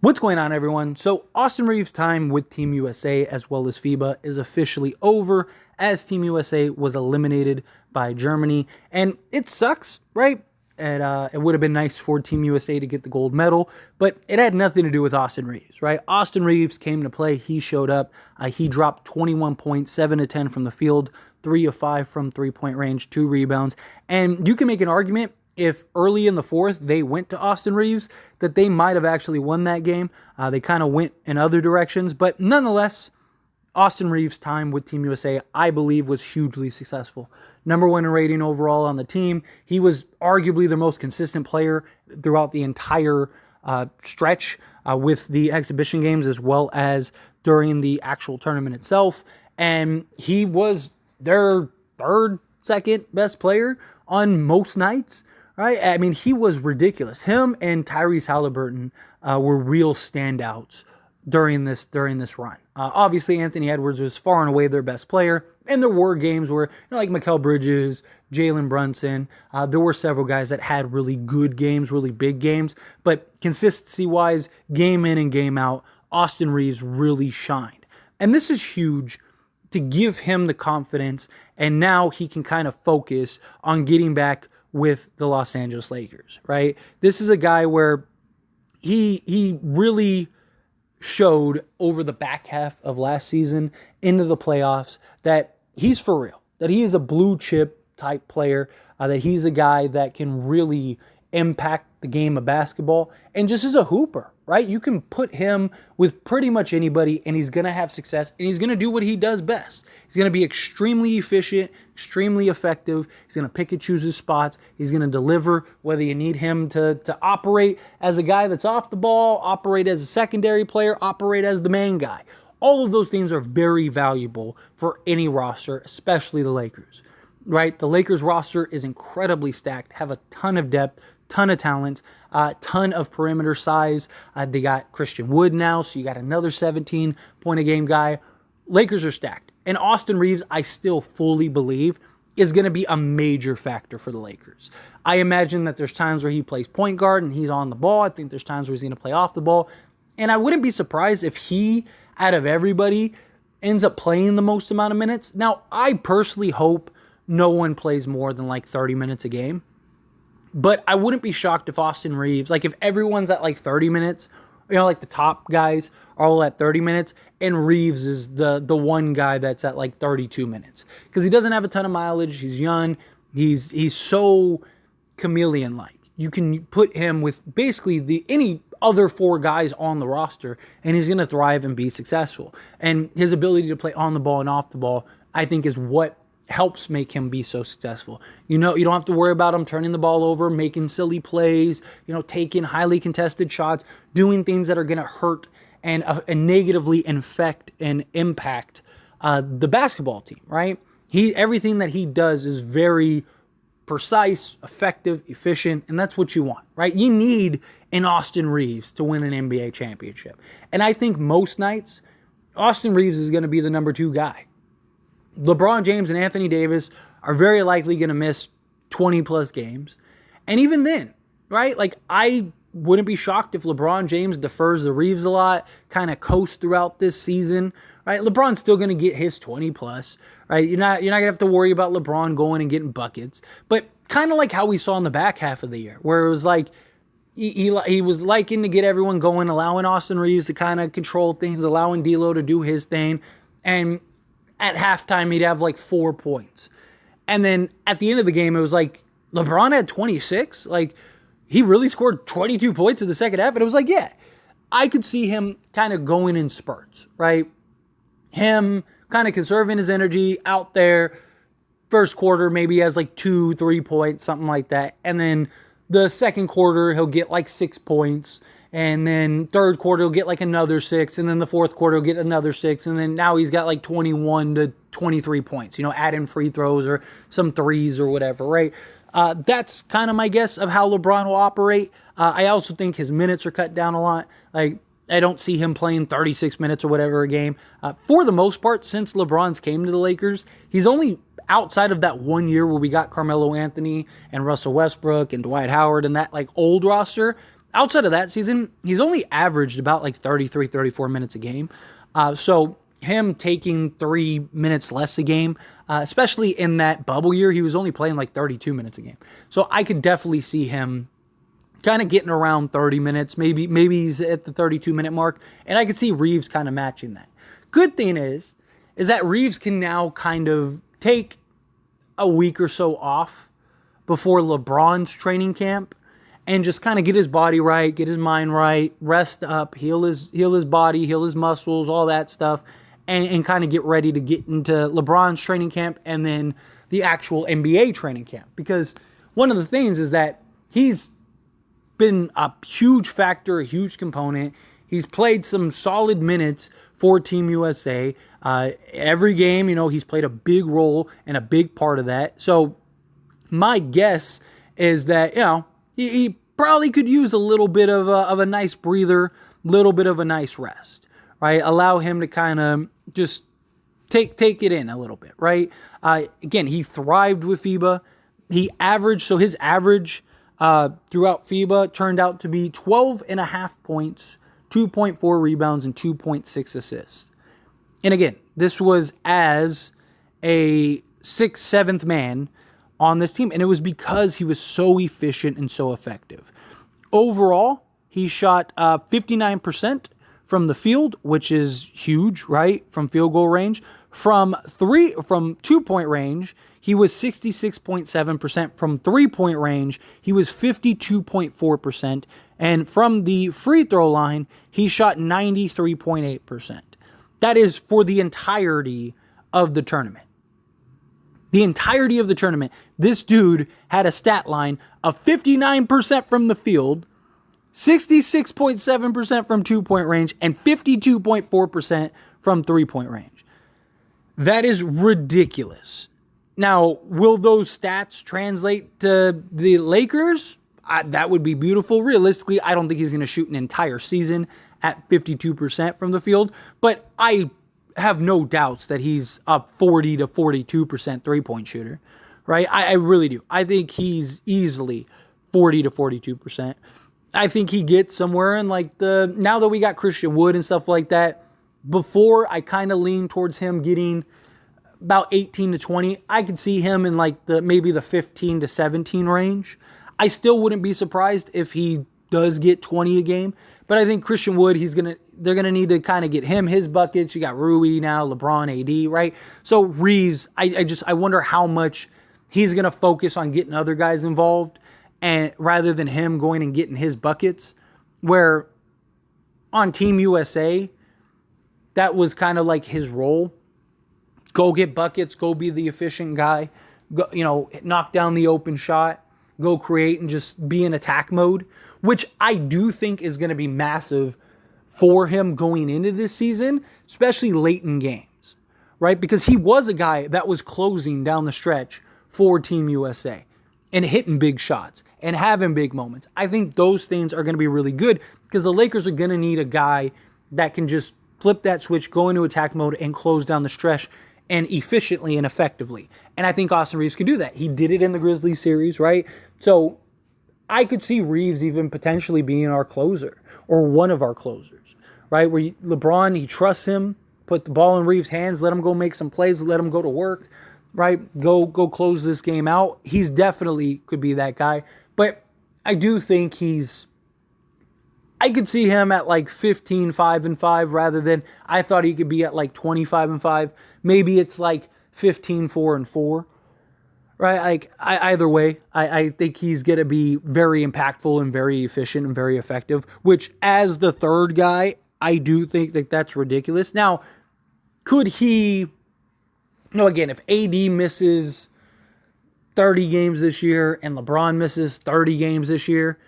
What's going on, everyone? So Austin Reaves' time with Team USA as well as FIBA is officially over as Team USA was eliminated by Germany. And it sucks, right? It would have been nice for Team USA to get the gold medal, but it had nothing to do with Austin Reaves, right? Austin Reaves came to play. He showed up. He dropped 21 points, 7 of 10 from the field, 3 of 5 from three-point range, 2 rebounds. And you can make an argument if early in the fourth they went to Austin Reaves, that they might have actually won that game. They kind of went in other directions, but nonetheless, Austin Reaves' time with Team USA, I believe, was hugely successful. Number 1 in rating overall on the team. He was arguably the most consistent player throughout the entire stretch with the exhibition games as well as during the actual tournament itself. And he was their third, second best player on most nights. Right? I mean, he was ridiculous. Him and Tyrese Halliburton were real standouts during this run. Obviously, Anthony Edwards was far and away their best player, and there were games where, like Mikal Bridges, Jalen Brunson, there were several guys that had really good games, really big games, but consistency-wise, game in and game out, Austin Reaves really shined. And this is huge to give him the confidence, and now he can kind of focus on getting back with the Los Angeles Lakers, right? This is a guy where he really showed over the back half of last season into the playoffs that he's for real, that he is a blue chip type player, that he's a guy that can really impact the game of basketball and just as a hooper, right? You can put him with pretty much anybody and he's going to have success and he's going to do what he does best. He's going to be extremely efficient, extremely effective. He's going to pick and choose his spots. He's going to deliver whether you need him to operate as a guy that's off the ball, operate as a secondary player, operate as the main guy. All of those things are very valuable for any roster, especially the Lakers, right? The Lakers roster is incredibly stacked, have a ton of depth, ton of talent, ton of perimeter size. They got Christian Wood now, so you got another 17-point-a-game guy. Lakers are stacked. And Austin Reaves, I still fully believe, is going to be a major factor for the Lakers. I imagine that there's times where he plays point guard and he's on the ball. I think there's times where he's going to play off the ball. And I wouldn't be surprised if he, out of everybody, ends up playing the most amount of minutes. Now, I personally hope no one plays more than like 30 minutes a game. But I wouldn't be shocked if Austin Reaves, like if everyone's at like 30 minutes, like the top guys are all at 30 minutes, and Reaves is the one guy that's at like 32 minutes. Because he doesn't have a ton of mileage, he's young, he's so chameleon-like. You can put him with basically any other 4 guys on the roster, and he's going to thrive and be successful. And his ability to play on the ball and off the ball, I think, is what helps make him be so successful. You don't have to worry about him turning the ball over, making silly plays, taking highly contested shots, doing things that are going to hurt and negatively infect and impact the basketball team, right? Everything that he does is very precise, effective, efficient, and that's what you want, right? You need an Austin Reaves to win an NBA championship. And I think most nights, Austin Reaves is going to be the number 2 guy. LeBron James and Anthony Davis are very likely going to miss 20-plus games. And even then, right, like I wouldn't be shocked if LeBron James defers the Reaves a lot, kind of coasts throughout this season, right? LeBron's still going to get his 20-plus, right? You're not going to have to worry about LeBron going and getting buckets. But kind of like how we saw in the back half of the year, where it was like he was liking to get everyone going, allowing Austin Reaves to kind of control things, allowing D'Lo to do his thing, and at halftime, he'd have like 4 points. And then at the end of the game, it was like LeBron had 26. Like, he really scored 22 points in the second half. And it was like, yeah, I could see him kind of going in spurts, right? Him kind of conserving his energy out there. First quarter, maybe he has like 2-3 points, something like that. And then the second quarter, he'll get like 6 points. And then third quarter, he'll get like another 6. And then the fourth quarter, he'll get another 6. And then now he's got like 21 to 23 points, add in free throws or some threes or whatever, right? That's kind of my guess of how LeBron will operate. I also think his minutes are cut down a lot. Like, I don't see him playing 36 minutes or whatever a game. For the most part, since LeBron's came to the Lakers, he's only outside of that 1 year where we got Carmelo Anthony and Russell Westbrook and Dwight Howard and that like old roster. outside of that season, he's only averaged about like 33, 34 minutes a game. So him taking 3 minutes less a game, especially in that bubble year, he was only playing like 32 minutes a game. So I could definitely see him kind of getting around 30 minutes. Maybe he's at the 32-minute mark, and I could see Reaves kind of matching that. Good thing is that Reaves can now kind of take a week or so off before LeBron's training camp and just kind of get his body right, get his mind right, rest up, heal his body, heal his muscles, all that stuff, and kind of get ready to get into LeBron's training camp and then the actual NBA training camp. Because one of the things is that he's been a huge factor, a huge component. He's played some solid minutes for Team USA. Every game, he's played a big role and a big part of that. So my guess is that, he probably could use a little bit of a nice breather, little bit of a nice rest, right? Allow him to kind of just take it in a little bit, right? Again, he thrived with FIBA. His average throughout FIBA turned out to be 12.5 points, 2.4 rebounds, and 2.6 assists. And again, this was as a 6th, 7th man on this team, and it was because he was so efficient and so effective. Overall, he shot 59% from the field, which is huge, right? From field goal range. From 2-point range, he was 66.7%. From 3-point range, he was 52.4%. And from the free throw line, he shot 93.8%. That is for the entirety of the tournament. The entirety of the tournament, this dude had a stat line of 59% from the field, 66.7% from 2-point range, and 52.4% from 3-point range. That is ridiculous. Now, will those stats translate to the Lakers? That would be beautiful. Realistically, I don't think he's going to shoot an entire season at 52% from the field, but I have no doubts that he's a 40 to 42% three-point shooter, right? I really do. I think he's easily 40 to 42%. I think he gets somewhere in now that we got Christian Wood and stuff like that, before I kind of lean towards him getting about 18 to 20. I could see him in maybe the 15 to 17 range. I still wouldn't be surprised if he does get 20 a game, but I think Christian Wood, they're gonna need to kind of get him his buckets. You got Rui now, LeBron, AD, right? So Reaves, I wonder how much he's gonna focus on getting other guys involved, and rather than him going and getting his buckets, where on Team USA, that was kind of like his role. Go get buckets, go be the efficient guy, go, knock down the open shot, go create and just be in attack mode, which I do think is going to be massive for him going into this season, especially late in games, right? Because he was a guy that was closing down the stretch for Team USA and hitting big shots and having big moments. I think those things are going to be really good because the Lakers are going to need a guy that can just flip that switch, go into attack mode, and close down the stretch and efficiently and effectively. And I think Austin Reaves can do that. He did it in the Grizzlies series, right? So I could see Reaves even potentially being our closer or one of our closers, right? Where LeBron, he trusts him, put the ball in Reaves' hands, let him go make some plays, let him go to work, right? Go close this game out. He's definitely could be that guy. But I do think I could see him at 15-5-5 rather than I thought he could be at 25-5. Maybe it's 15-4-4, right? Either way, I think he's going to be very impactful and very efficient and very effective, which as the third guy, I do think that that's ridiculous. Now, could he, again, if AD misses 30 games this year and LeBron misses 30 games this year,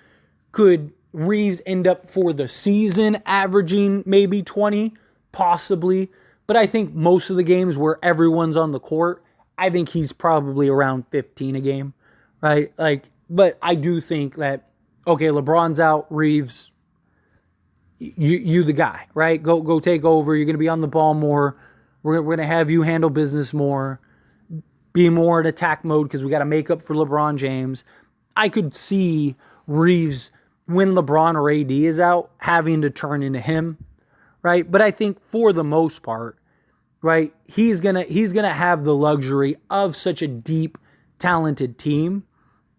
could Reaves end up for the season averaging maybe 20? Possibly. But I think most of the games where everyone's on the court, I think he's probably around 15 a game, right? But I do think that, okay, LeBron's out, Reaves, you the guy, right? Go take over. You're going to be on the ball more. We're going to have you handle business more, be more in attack mode because we got to make up for LeBron James. I could see Reaves when LeBron or AD is out, having to turn into him, right? But I think for the most part, right, he's gonna have the luxury of such a deep, talented team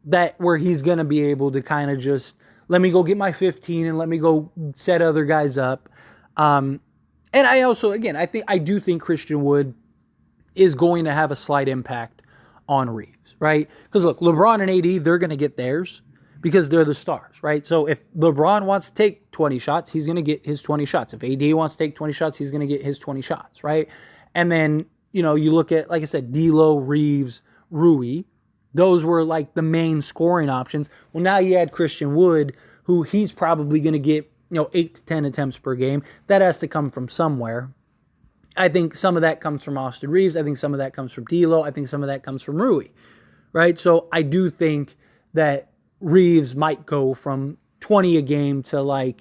that where he's gonna be able to kind of just let me go get my 15 and let me go set other guys up. And I also, again, I do think Christian Wood is going to have a slight impact on Reaves, right? Because look, LeBron and AD, they're going to get theirs because they're the stars, right? So if LeBron wants to take 20 shots, he's going to get his 20 shots. If AD wants to take 20 shots, he's going to get his 20 shots, right? And then, you know, you look at, like I said, D'Lo, Reaves, Rui. Those were like the main scoring options. Well, now you add Christian Wood, who he's probably going to get, 8 to 10 attempts per game. That has to come from somewhere. I think some of that comes from Austin Reaves. I think some of that comes from D'Lo. I think some of that comes from Rui, right? So I do think that Reaves might go from 20 a game to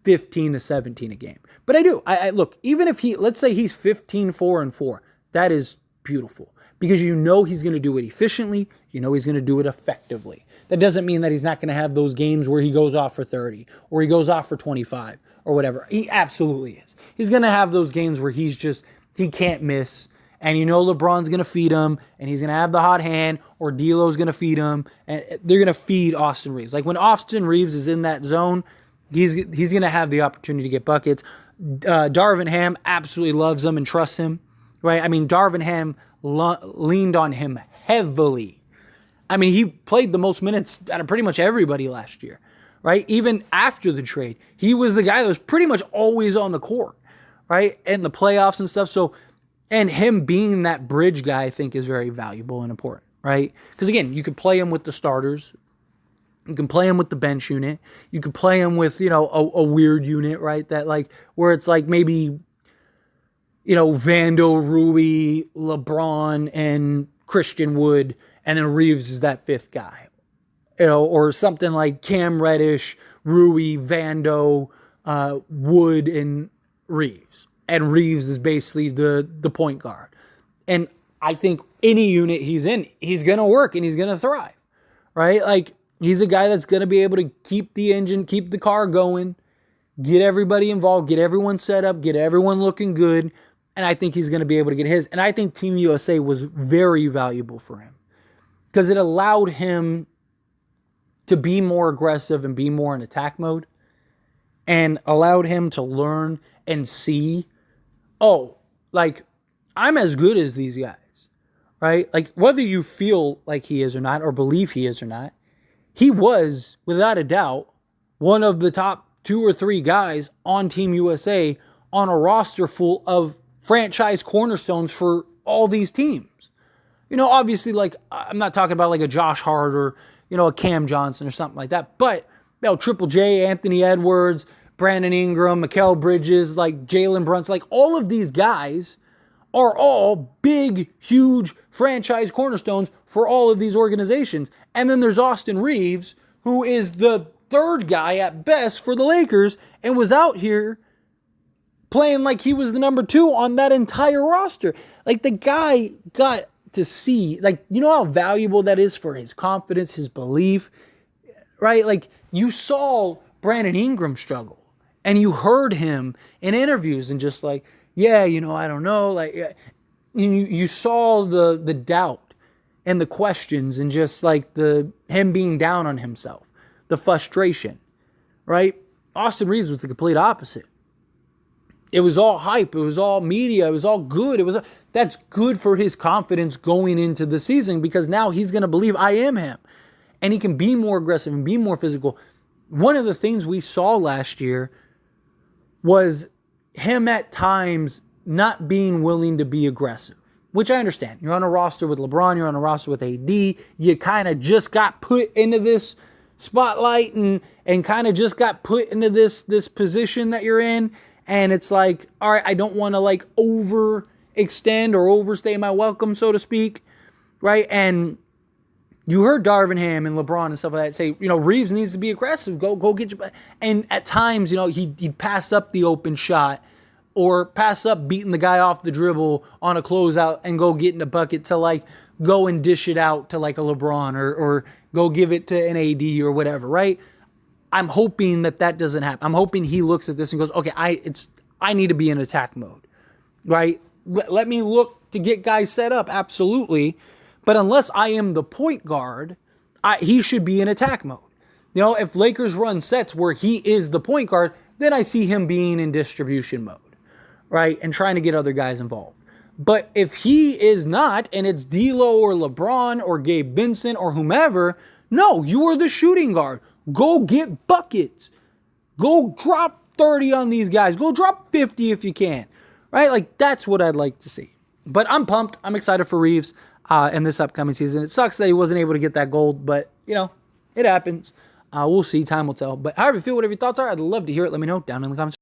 15 to 17 a game. But I do. I look, even if let's say he's 15-4-4, that is beautiful because he's going to do it efficiently. He's going to do it effectively. That doesn't mean that he's not going to have those games where he goes off for 30 or he goes off for 25 or whatever. He absolutely is. He's going to have those games where he can't miss. And LeBron's going to feed him and he's going to have the hot hand or D'Lo's going to feed him. And they're going to feed Austin Reaves. Like when Austin Reaves is in that zone, he's going to have the opportunity to get buckets. Darvin Ham absolutely loves him and trusts him, right? I mean, Darvin Ham leaned on him heavily. I mean, he played the most minutes out of pretty much everybody last year, right? Even after the trade, he was the guy that was pretty much always on the court, right? And the playoffs and stuff. So, and him being that bridge guy, I think is very valuable and important, right? Because again, you could play him with the starters. You can play him with the bench unit. You could play him with, a weird unit, right? That where it's maybe, Vando, Rui, LeBron, and Christian Wood, and then Reaves is that fifth guy, or something like Cam Reddish, Rui, Vando, Wood, and Reaves. And Reaves is basically the point guard. And I think any unit he's in, he's going to work and he's going to thrive, right? He's a guy that's going to be able to keep the engine, keep the car going, get everybody involved, get everyone set up, get everyone looking good. And I think he's going to be able to get his. And I think Team USA was very valuable for him because it allowed him to be more aggressive and be more in attack mode and allowed him to learn and see, I'm as good as these guys, right? Whether you feel like he is or not or believe he is or not, he was, without a doubt, one of the top 2 or 3 guys on Team USA on a roster full of franchise cornerstones for all these teams. Obviously, I'm not talking about a Josh Hart or, a Cam Johnson or something like that. But, Triple J, Anthony Edwards, Brandon Ingram, Mikal Bridges, Jalen Brunson, all of these guys are all big, huge franchise cornerstones for all of these organizations. And then there's Austin Reaves, who is the third guy at best for the Lakers and was out here playing like he was the number 2 on that entire roster. The guy got to see, how valuable that is for his confidence, his belief, right? You saw Brandon Ingram struggle and you heard him in interviews and just I don't know. You saw the doubt and the questions and just him being down on himself, the frustration, right? Austin Reaves was the complete opposite. It was all hype. It was all media. It was all good. That's good for his confidence going into the season because now he's going to believe I am him. And he can be more aggressive and be more physical. One of the things we saw last year was him at times not being willing to be aggressive, which I understand. You're on a roster with LeBron. You're on a roster with AD. You kind of just got put into this spotlight and kind of just got put into this position that you're in. And it's all right, I don't want to overextend or overstay my welcome, so to speak, right? And you heard Darvin Ham and LeBron and stuff like that say, Reaves needs to be aggressive. Go get your... And at times, he'd pass up the open shot or pass up beating the guy off the dribble on a closeout and go get in the bucket to go and dish it out to a LeBron or go give it to an AD or whatever, right? I'm hoping that doesn't happen. I'm hoping he looks at this and goes, okay, I need to be in attack mode, right? Let me look to get guys set up, absolutely. But unless I am the point guard, he should be in attack mode. You know, if Lakers run sets where he is the point guard, then I see him being in distribution mode, right? And trying to get other guys involved. But if he is not, and it's D'Lo or LeBron or Gabe Vincent or whomever, no, you are the shooting guard. Go get buckets. Go drop 30 on these guys. Go drop 50 if you can, right? Like, that's what I'd like to see. But I'm pumped. I'm excited for Reaves in this upcoming season. It sucks that he wasn't able to get that gold, but, you know, it happens. We'll see. Time will tell. But however you feel, whatever your thoughts are, I'd love to hear it. Let me know down in the comments.